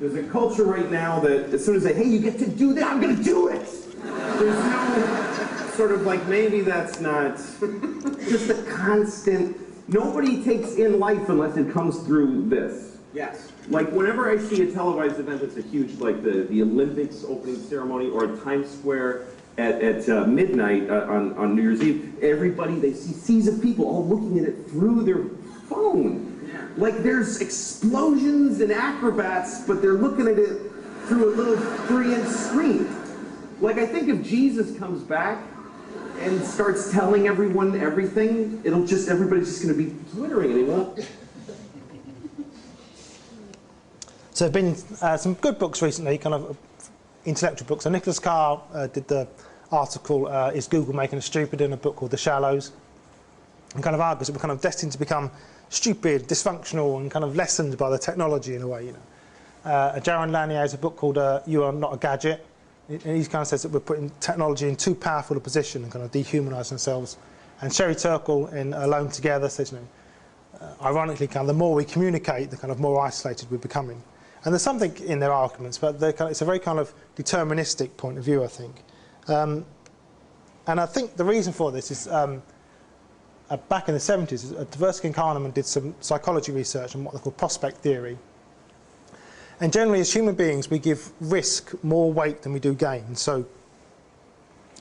There's a culture right now that as soon as they, hey, you get to do that, I'm going to do it. There's no sort of like, maybe that's not just a constant, nobody takes in life unless it comes through this. Yes. Like whenever I see a televised event that's a huge, like the Olympics opening ceremony or a Times Square at midnight on New Year's Eve, everybody, they see seas of people all looking at it through their phone. Like there's explosions and acrobats, but they're looking at it through a little 3-inch screen. Like I think if Jesus comes back and starts telling everyone everything, everybody's just going to be twittering anymore. So there have been some good books recently, kind of intellectual books. So Nicholas Carr did the article, Is Google Making Us Stupid?, in a book called The Shallows, and kind of argues that we're kind of destined to become stupid, dysfunctional, and kind of lessened by the technology in a way. Jaron Lanier has a book called You Are Not a Gadget, and he kind of says that we're putting technology in too powerful a position and kind of dehumanising ourselves. And Sherry Turkle in Alone Together says, ironically, kind of the more we communicate, the kind of more isolated we're becoming. And there's something in their arguments, but it's a very kind of deterministic point of view, I think. And I think the reason for this is back in the 70s, Tversky and Kahneman did some psychology research on what they call prospect theory. And generally, as human beings, we give risk more weight than we do gain. So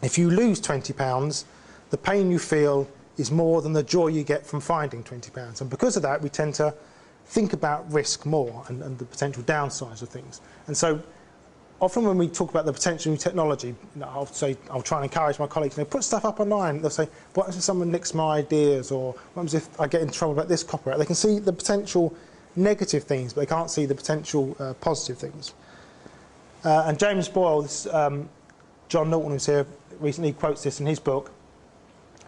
if you lose £20, the pain you feel is more than the joy you get from finding £20. And because of that, we tend to think about risk more and the potential downsides of things. And so often when we talk about the potential new technology, I'll try and encourage my colleagues, put stuff up online. They'll say, what happens if someone nicks my ideas? Or what happens if I get in trouble about this copyright? They can see the potential negative things, but they can't see the potential positive things. And James Boyle, John Norton, who's here recently, quotes this in his book.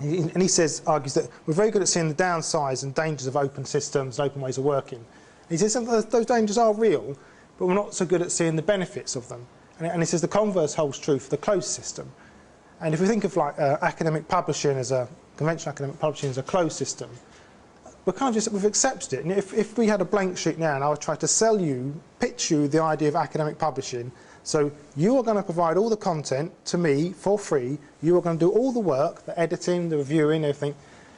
And he argues that we're very good at seeing the downsides and dangers of open systems and open ways of working. And he says those dangers are real, but we're not so good at seeing the benefits of them. And he says the converse holds true for the closed system. And if we think of like academic publishing conventional academic publishing as a closed system, we've accepted it. And if we had a blank sheet now and I would try to pitch you the idea of academic publishing, so you are going to provide all the content to me for free, you are going to do all the work, the editing, the reviewing, everything,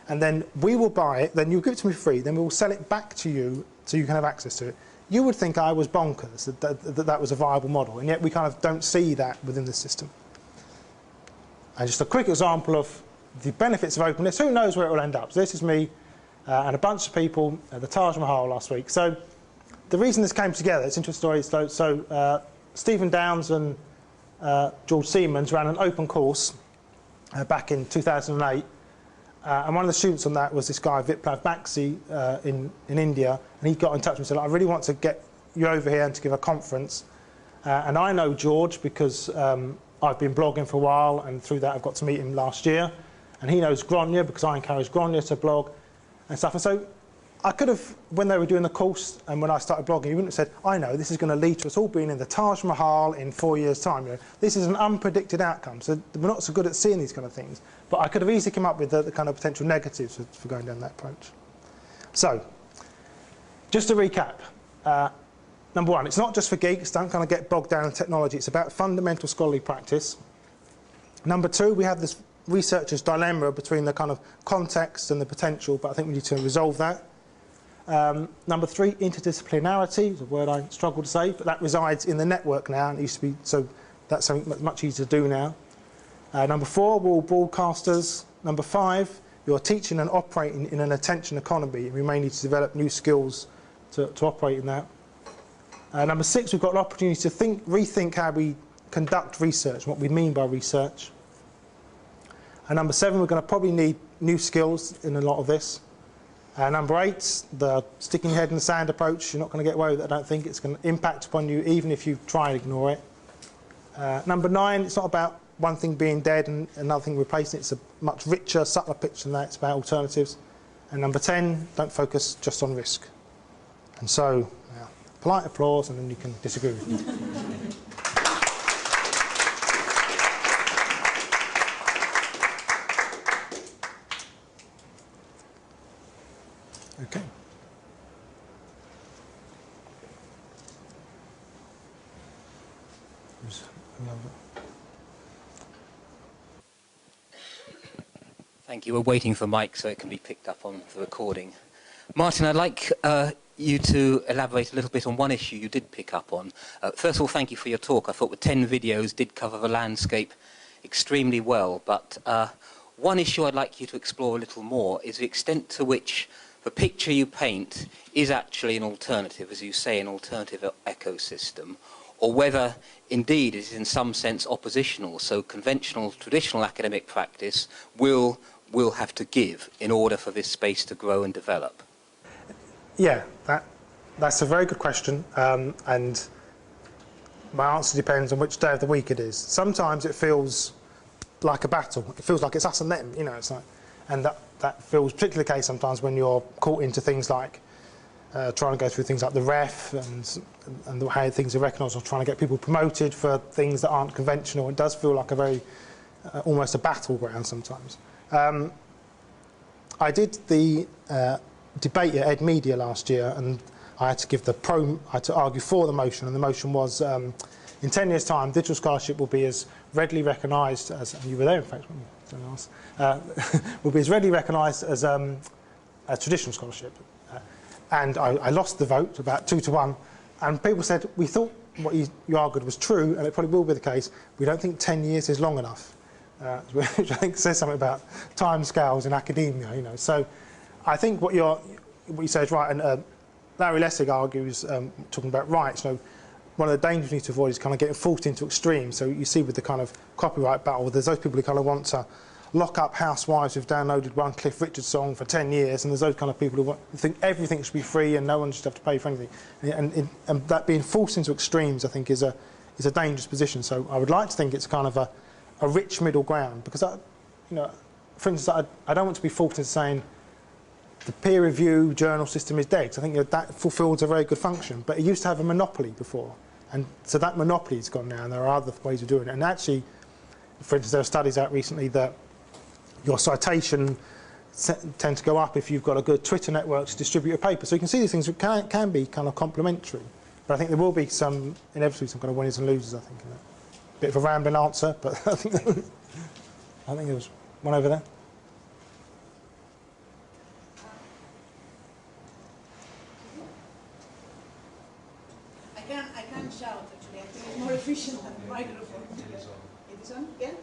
and then we will buy it, then you'll give it to me free, then we will sell it back to you so you can have access to it. You would think I was bonkers, that was a viable model, and yet we kind of don't see that within the system. And just a quick example of the benefits of openness, who knows where it will end up? So this is me and a bunch of people at the Taj Mahal last week. So the reason this came together, it's an interesting story. So Stephen Downes and George Siemens ran an open course back in 2008. And one of the students on that was this guy, Viplav Baxi, in India. And he got in touch with me and said, I really want to get you over here and to give a conference. And I know George because I've been blogging for a while, and through that I've got to meet him last year. And he knows Gronya because I encouraged Gronya to blog and stuff. And so I could have, when they were doing the course and when I started blogging, you wouldn't have said, I know, this is going to lead to us all being in the Taj Mahal in 4 years' time. This is an unpredicted outcome. So we're not so good at seeing these kind of things. But I could have easily come up with the kind of potential negatives for going down that approach. So, just to recap. Number one, it's not just for geeks. Don't kind of get bogged down in technology. It's about fundamental scholarly practice. Number two, we have this researcher's dilemma between the kind of context and the potential, but I think we need to resolve that. Number 3, interdisciplinarity is a word I struggle to say, but that resides in the network now, and it used to be, so that's something much easier to do now. Number 4, we're all broadcasters. Number 5, you're teaching and operating in an attention economy, and we may need to develop new skills to operate in that. Number 6, we've got an opportunity to rethink how we conduct research, what we mean by research. And number 7, we're going to probably need new skills in a lot of this. Number 8, the sticking your head in the sand approach. You're not going to get away with it, I don't think. It's going to impact upon you even if you try and ignore it. Number 9, it's not about one thing being dead and another thing replacing it. It's a much richer, subtler picture than that. It's about alternatives. And number 10, don't focus just on risk. And so, polite applause, and then you can disagree with me. Okay. Thank you. We're waiting for Mike so it can be picked up on the recording. Martin, I'd like you to elaborate a little bit on one issue you did pick up on. First of all, thank you for your talk. I thought the 10 videos did cover the landscape extremely well, but one issue I'd like you to explore a little more is the extent to which the picture you paint is actually an alternative, as you say, an alternative ecosystem, or whether indeed it is in some sense oppositional, so conventional, traditional academic practice will have to give in order for this space to grow and develop. Yeah, that's a very good question, and my answer depends on which day of the week it is. Sometimes it feels like a battle. It feels like it's us and them, you know. It's like, and that feels particularly the case sometimes when you're caught into things like trying to go through things like the ref and how things are recognised, or trying to get people promoted for things that aren't conventional. It does feel like a very almost a battleground sometimes. I did the debate at Ed Media last year, and I had to argue for the motion, and the motion was in 10 years' time, digital scholarship will be as readily recognised as, and you were there in fact, weren't you? Will be as readily recognised as traditional scholarship. And I lost the vote about 2 to 1, and people said, we thought what you argued was true, and it probably will be the case. We don't think 10 years is long enough, which I think says something about timescales in academia, you know. So I think what you say is right, and Larry Lessig argues, talking about rights, you know, one of the dangers we need to avoid is kind of getting forced into extremes. So you see with the kind of copyright battle, there's those people who kind of want to lock up housewives who've downloaded one Cliff Richard song for 10 years, and there's those kind of people who think everything should be free and no one should have to pay for anything. And that being forced into extremes, I think, is a dangerous position. So I would like to think it's kind of a rich middle ground, because, you know, for instance, I don't want to be forced into saying the peer review journal system is dead. I think that fulfills a very good function, but it used to have a monopoly before, and so that monopoly is gone now, and there are other ways of doing it. And actually, for instance, there are studies out recently that your citation tend to go up if you've got a good Twitter network to distribute a paper. So you can see these things can be kind of complementary, but I think there will be inevitably some kind of winners and losers, I think. Bit of a rambling answer, but I think there was one over there. I can shout, actually. I think it's more efficient than the microphone. It is on again?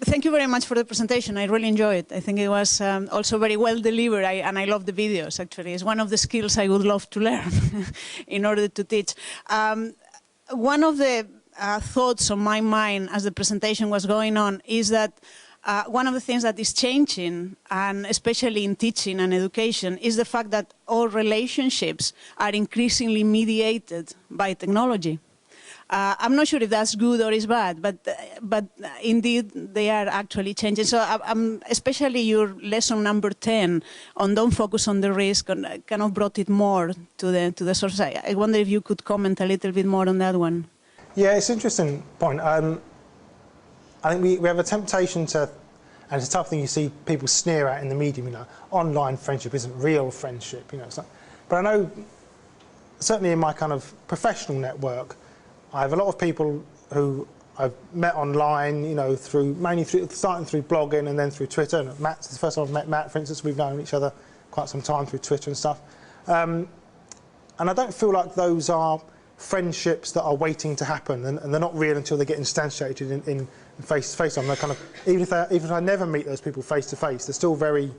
Thank you very much for the presentation. I really enjoyed it. I think it was also very well delivered, and I love the videos, actually. It's one of the skills I would love to learn in order to teach. One of the thoughts on my mind as the presentation was going on is that one of the things that is changing, and especially in teaching and education, is the fact that all relationships are increasingly mediated by technology. I'm not sure if that's good or is bad, but indeed they are actually changing. So especially your lesson number 10 on don't focus on the risk kind of brought it more to the source. I wonder if you could comment a little bit more on that one. Yeah, it's an interesting point. I think we have a temptation to, and it's a tough thing you see people sneer at in the medium, you know, online friendship isn't real friendship, you know. But I know, certainly in my kind of professional network, I have a lot of people who I've met online, you know, starting through blogging and then through Twitter. And Matt's the first time I've met Matt, for instance. We've known each other quite some time through Twitter and stuff. And I don't feel like those are friendships that are waiting to happen, and they're not real until they get instantiated in face-to-face. They're kind of, even if I never meet those people face-to-face, they're still very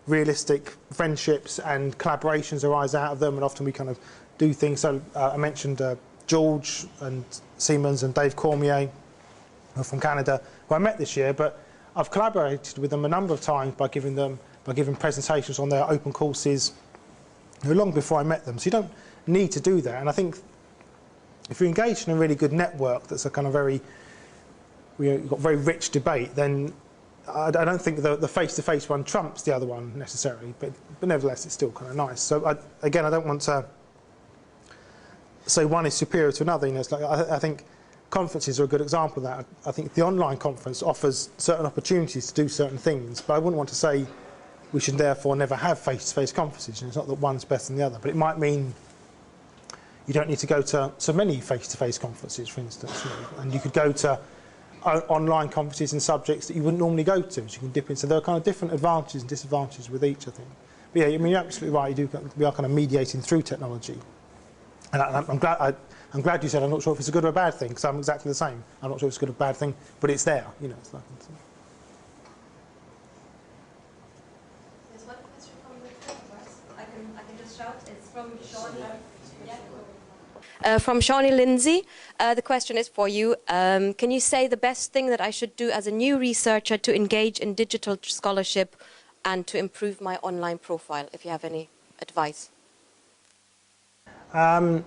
realistic friendships, and collaborations arise out of them, and often we kind of do things. So I mentioned George and Siemens and Dave Cormier from Canada, who I met this year, but I've collaborated with them a number of times by giving presentations on their open courses long before I met them. So you don't need to do that. And I think if you're engaged in a really good network that's a kind of you've got very rich debate, then I don't think the face-to-face one trumps the other one necessarily, but nevertheless it's still kind of nice. So again, I don't want to say one is superior to another. You know, it's like I think conferences are a good example of that. I think the online conference offers certain opportunities to do certain things, but I wouldn't want to say we should therefore never have face-to-face conferences. And it's not that one's better than the other, but it might mean you don't need to go to so many face-to-face conferences, for instance, you know, and you could go to online conferences in subjects that you wouldn't normally go to, so you can dip in. So there are kind of different advantages and disadvantages with each, I think. But yeah, I mean, you're absolutely right. We are kind of mediating through technology, and I'm glad you said I'm not sure if it's a good or a bad thing, because I'm exactly the same. I'm not sure if it's a good or bad thing, but it's there. You know, it's like. There's one question from the I can just shout. It's from Shawnee. From Shawnee Lindsay. The question is for you. Can you say the best thing that I should do as a new researcher to engage in digital scholarship and to improve my online profile, if you have any advice? I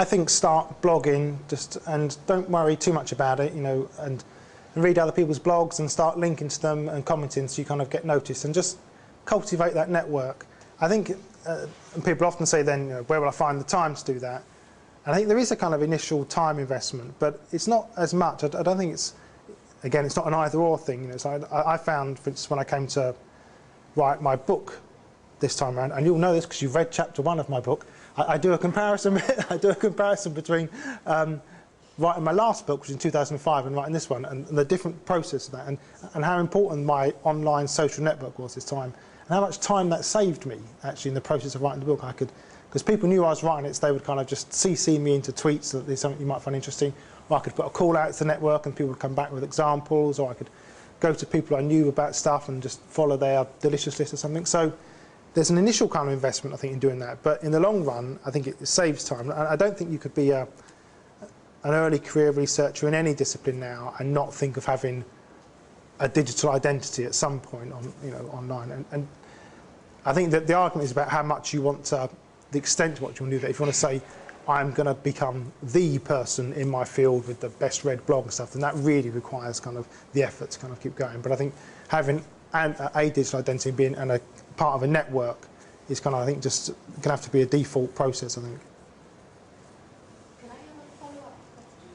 think start blogging, and don't worry too much about it, you know, and read other people's blogs and start linking to them and commenting so you kind of get noticed, and just cultivate that network. I think and people often say then, you know, where will I find the time to do that? And I think there is a kind of initial time investment, but it's not as much. I don't think it's, again, it's not an either-or thing. You know, so I found, for instance, when I came to write my book this time around, and you'll know this because you've read chapter 1 of my book, I do a comparison. I do a comparison between writing my last book, which was in 2005, and writing this one, and the different process of that, and how important my online social network was this time, and how much time that saved me actually in the process of writing the book. Because people knew I was writing it, so they would kind of just CC me into tweets that there's something you might find interesting, or I could put a call out to the network and people would come back with examples, or I could go to people I knew about stuff and just follow their delicious list or something. So there's an initial kind of investment, I think, in doing that, but in the long run, I think it saves time. I don't think you could be an early career researcher in any discipline now and not think of having a digital identity at some point on, you know, online. And I think that the argument is about how much you want to, the extent to what you want to do that. If you want to say, I'm going to become the person in my field with the best read blog and stuff, then that really requires kind of the effort to kind of keep going. But I think having a digital identity being and a part of a network is kind of, I think, just going to have to be a default process, I think. Can I have a follow-up question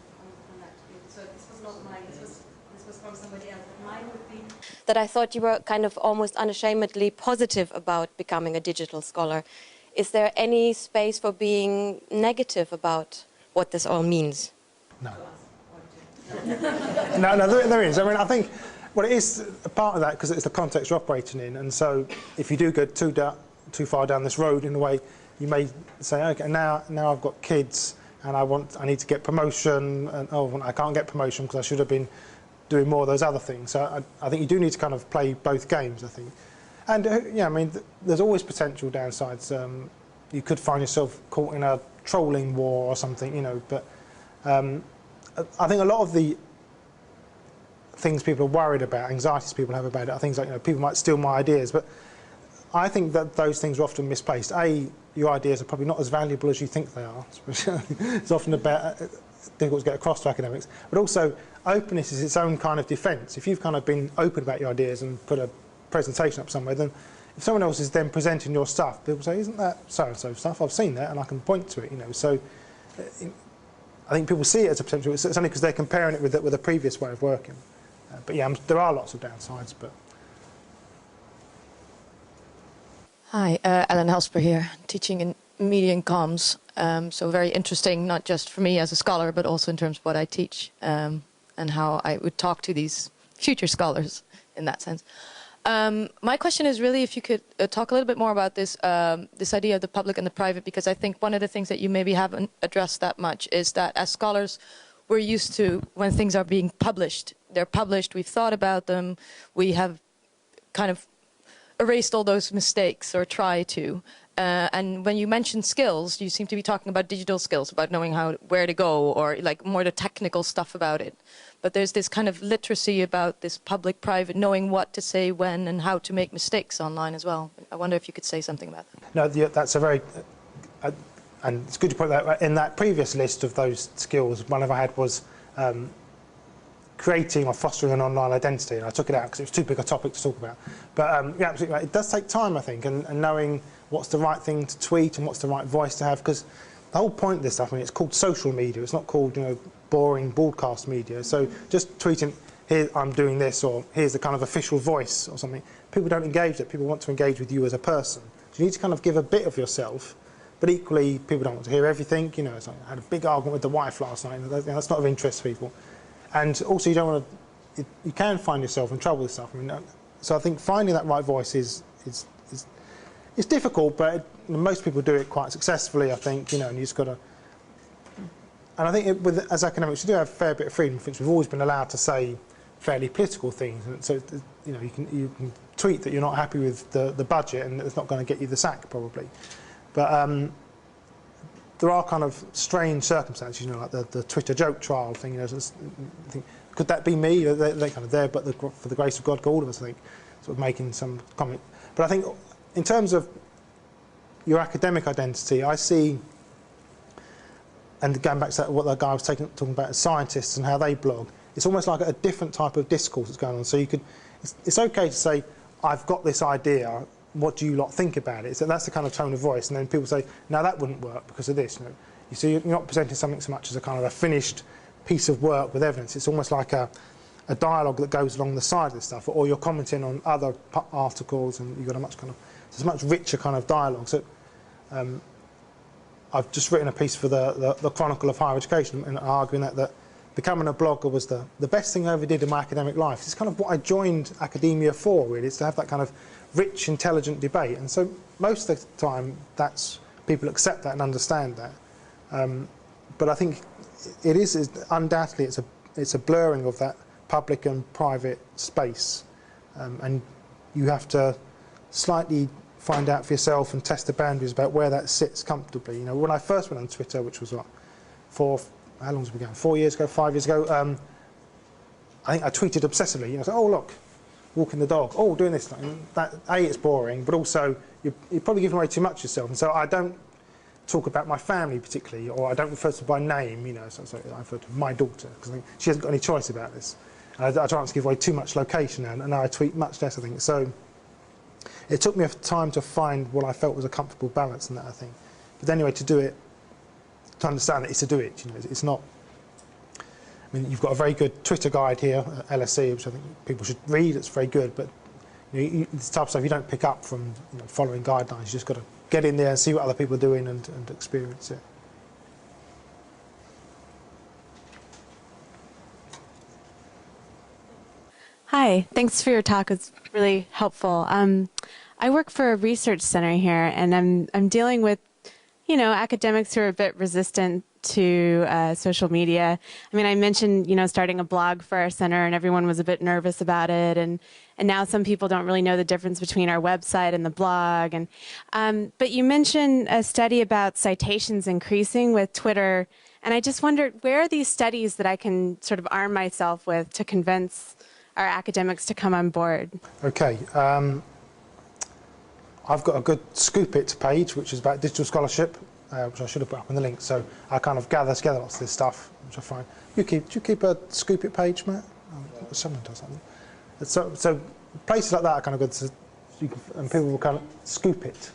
on that? So this was not mine, this was from somebody else. But mine would be that I thought you were kind of almost unashamedly positive about becoming a digital scholar. Is there any space for being negative about what this all means? No. No, there is. I mean, I think, well, it is a part of that because it's the context you're operating in, and so if you do go too far down this road, in a way, you may say, okay, now I've got kids and I need to get promotion, and oh, I can't get promotion because I should have been doing more of those other things. So I think you do need to kind of play both games, I think. And yeah, I mean, there's always potential downsides. You could find yourself caught in a trolling war or something, you know. But I think a lot of the things people are worried about, anxieties people have about it, are things like, you know, people might steal my ideas. But I think that those things are often misplaced. Your ideas are probably not as valuable as you think they are. It's often about difficult to get across to academics. But also, openness is its own kind of defence. If you've kind of been open about your ideas and put a presentation up somewhere, then if someone else is then presenting your stuff, people say, isn't that so-and-so stuff? I've seen that and I can point to it, you know. So I think people see it as a potential. It's only because they're comparing it with a previous way of working. But yeah, there are lots of downsides. But hi, Ellen Helsper here, teaching in media and comms. So very interesting, not just for me as a scholar, but also in terms of what I teach and how I would talk to these future scholars in that sense. My question is really if you could talk a little bit more about this, this idea of the public and the private, because I think one of the things that you maybe haven't addressed that much is that as scholars, we're used to when things are being published. They're published, we've thought about them, we have kind of erased all those mistakes or try to. And when you mention skills, you seem to be talking about digital skills, about knowing where to go, or like more the technical stuff about it. But there's this kind of literacy about this public-private, knowing what to say when and how to make mistakes online as well. I wonder if you could say something about that. No, that's a very, and it's good to point that in that previous list of those skills, one of I had was creating or fostering an online identity, and I took it out because it was too big a topic to talk about. But yeah, absolutely right. It does take time, I think, and knowing what's the right thing to tweet and what's the right voice to have, because the whole point of this stuff, I mean, it's called social media. It's not called, you know, boring broadcast media. So just tweeting, here I'm doing this, or here's the kind of official voice or something. People don't engage that. People want to engage with you as a person. So you need to kind of give a bit of yourself, but equally people don't want to hear everything. You know, it's like, I had a big argument with the wife last night. That's not of interest to people. And also you don't want to, you can find yourself in trouble with stuff. I mean, so I think finding that right voice is it's difficult, but most people do it quite successfully, I think, you know, and you just got to... And I think as academics, you do have a fair bit of freedom, since we've always been allowed to say fairly political things. And so, you know, you can tweet that you're not happy with the budget, and it's not going to get you the sack, probably. But there are kind of strange circumstances, you know, like the Twitter joke trial thing, you know, could that be me? They're kind of there, but for the grace of God, all of us, I think, sort of making some comment. But I think in terms of your academic identity, I see, and going back to what that guy was talking about as scientists and how they blog, it's almost like a different type of discourse that's going on. So you could, it's okay to say, I've got this idea, what do you lot think about it? So that's the kind of tone of voice, and then people say, no, that wouldn't work because of this. You see, you're not presenting something so much as a kind of a finished piece of work with evidence. It's almost like a dialogue that goes along the side of this stuff, or you're commenting on other articles, and you've got a much kind of, it's a much richer kind of dialogue. So I've just written a piece for the Chronicle of Higher Education, and arguing that becoming a blogger was the best thing I ever did in my academic life. It's kind of what I joined academia for, really, is to have that kind of rich, intelligent debate. And so most of the time, people accept that and understand that. But I think it is undoubtedly it's a blurring of that public and private space, and you have to slightly find out for yourself and test the boundaries about where that sits comfortably. You know, when I first went on Twitter, which was what, how long was we going? 4 years ago, 5 years ago. I think I tweeted obsessively. You know, so, oh look, walking the dog. Oh, doing this. That it's boring, but also you're probably giving away too much yourself. And so I don't talk about my family particularly, or I don't refer to by name. You know, so I refer to my daughter because I think she hasn't got any choice about this. And I try not to give away too much location, and now I tweet much less, I think. So it took me a time to find what I felt was a comfortable balance in that, I think. But anyway, to do it, to understand that it's to do it. You know, it's not. I mean, you've got a very good Twitter guide here at LSE, which I think people should read. It's very good, but you know, it's tough stuff you don't pick up from following guidelines. You just got to get in there and see what other people are doing and experience it. Hi, thanks for your talk. It's really helpful. I work for a research center here, and I'm dealing with, academics who are a bit resistant to social media. I mean, I mentioned, starting a blog for our center, and everyone was a bit nervous about it, and now some people don't really know the difference between our website and the blog. And but you mentioned a study about citations increasing with Twitter, and I just wondered, where are these studies that I can sort of arm myself with to convince our academics to come on board? Okay. I've got a good Scoop It page, which is about digital scholarship, which I should have put up in the link. So I kind of gather together lots of this stuff, which I find. Do you keep a Scoop It page, Matt? Someone does something. So places like that are kind of good, and people will kind of scoop it.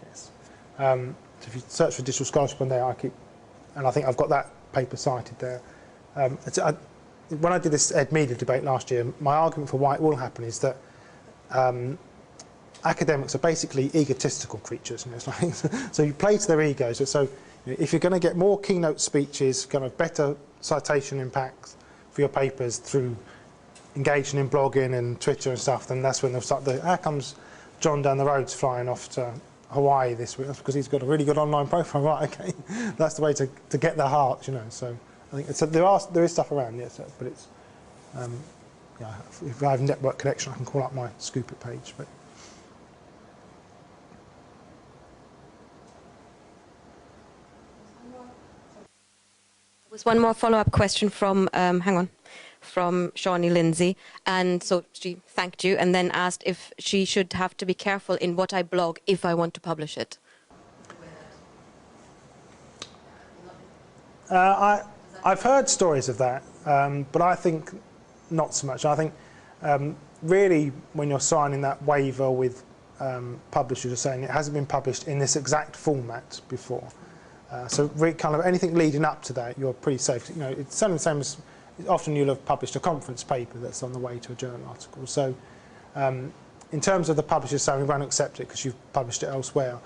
Yes. So if you search for digital scholarship on there, and I think I've got that paper cited there. When I did this Ed Media debate last year, my argument for why it will happen is that academics are basically egotistical creatures. You know, it's like, so you play to their egos. So you know, if you're going to get more keynote speeches, kind of better citation impacts for your papers through engaging in blogging and Twitter and stuff, then that's when they'll start. How comes John down the road's flying off to Hawaii this week? That's because he's got a really good online profile. Right, okay, that's the way to get their hearts, you know. So I think there is stuff around, yes, but it's yeah, if I have network connection, I can call up my Scoop It page. But There was one more follow-up question from, from Shawnee Lindsay. And so she thanked you and then asked if she should have to be careful in what I blog if I want to publish it. I've heard stories of that, but I think not so much. I think really when you're signing that waiver with publishers, you're saying it hasn't been published in this exact format before. So kind of anything leading up to that, you're pretty safe. You know, it's certainly the same as often you'll have published a conference paper that's on the way to a journal article. So in terms of the publishers saying we won't accept it because you've published it elsewhere,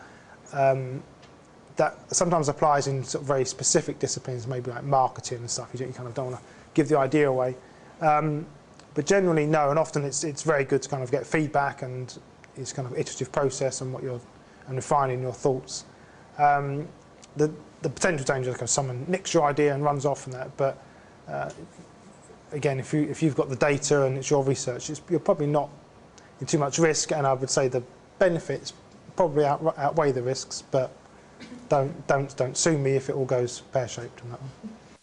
that sometimes applies in sort of very specific disciplines, maybe like marketing and stuff. You kind of don't want to give the idea away. But generally, no, and often it's very good to kind of get feedback and it's kind of iterative process and and refining your thoughts. The potential danger is because someone nicks your idea and runs off from that. But again, if you've got the data and it's your research, you're probably not in too much risk. And I would say the benefits probably outweigh the risks. But don't sue me if it all goes pear-shaped on that one.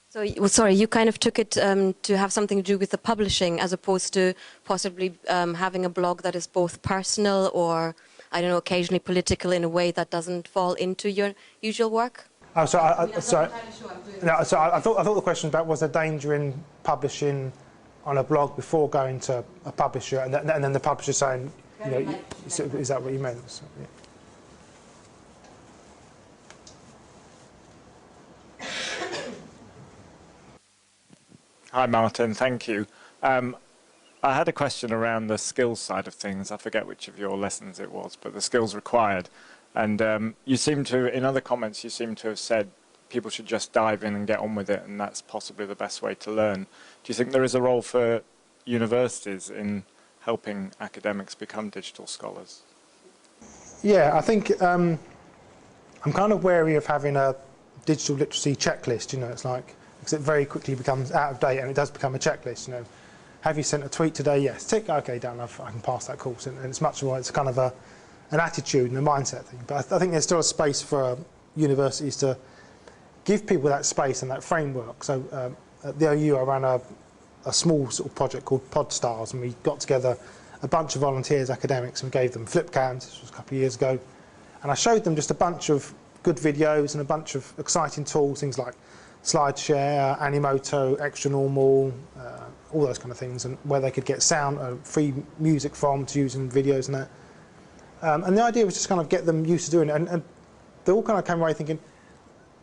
So, sorry, you kind of took it to have something to do with the publishing as opposed to possibly having a blog that is both personal or, I don't know, occasionally political in a way that doesn't fall into your usual work? Oh, so I thought the question was about was there danger in publishing on a blog before going to a publisher, and then the publisher saying, you know, is that what you meant? So, yeah. Hi, Martin. Thank you. I had a question around the skills side of things. I forget which of your lessons it was, but the skills required. And you seem to, in other comments, you seem to have said people should just dive in and get on with it, and that's possibly the best way to learn. Do you think there is a role for universities in helping academics become digital scholars? Yeah, I think I'm kind of wary of having a digital literacy checklist. You know, it's like, because it very quickly becomes out of date, and it does become a checklist. You know, have you sent a tweet today? Yes. Tick. Okay, done. I can pass that course, and it's much more. It's kind of an attitude and a mindset thing. But I think there's still a space for universities to give people that space and that framework. So at the OU, I ran a small sort of project called Podstars, and we got together a bunch of volunteers, academics, and we gave them flip cams. This was a couple of years ago, and I showed them just a bunch of good videos and a bunch of exciting tools, things like SlideShare, Animoto, Extra Normal, all those kind of things, and where they could get sound, free music from to use in videos and that. And the idea was just kind of get them used to doing it, and they all kind of came away thinking,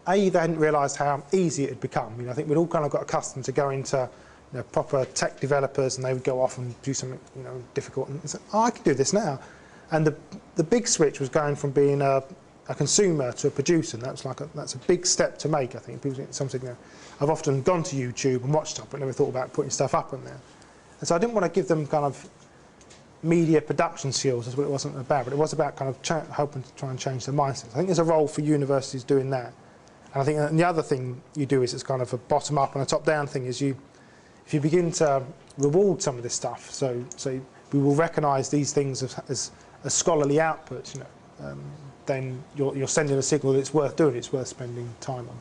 A, they hadn't realised how easy it had become. You know, I think we'd all kind of got accustomed to going to, you know, proper tech developers, and they would go off and do something, you know, difficult, and say, oh, I can do this now. And the big switch was going from being a consumer to a producer, and that's a big step to make, I think. People, something, you know, I've often gone to YouTube and watched stuff, but never thought about putting stuff up on there. And so I didn't want to give them kind of media production skills, that's what it wasn't about, but it was about kind of helping to try and change the mindset. I think there's a role for universities doing that. And I think the other thing you do is it's kind of a bottom-up and a top-down thing, is if you begin to reward some of this stuff, so we will recognise these things as scholarly outputs, you know, then you're sending a signal that it's worth doing, it's worth spending time on.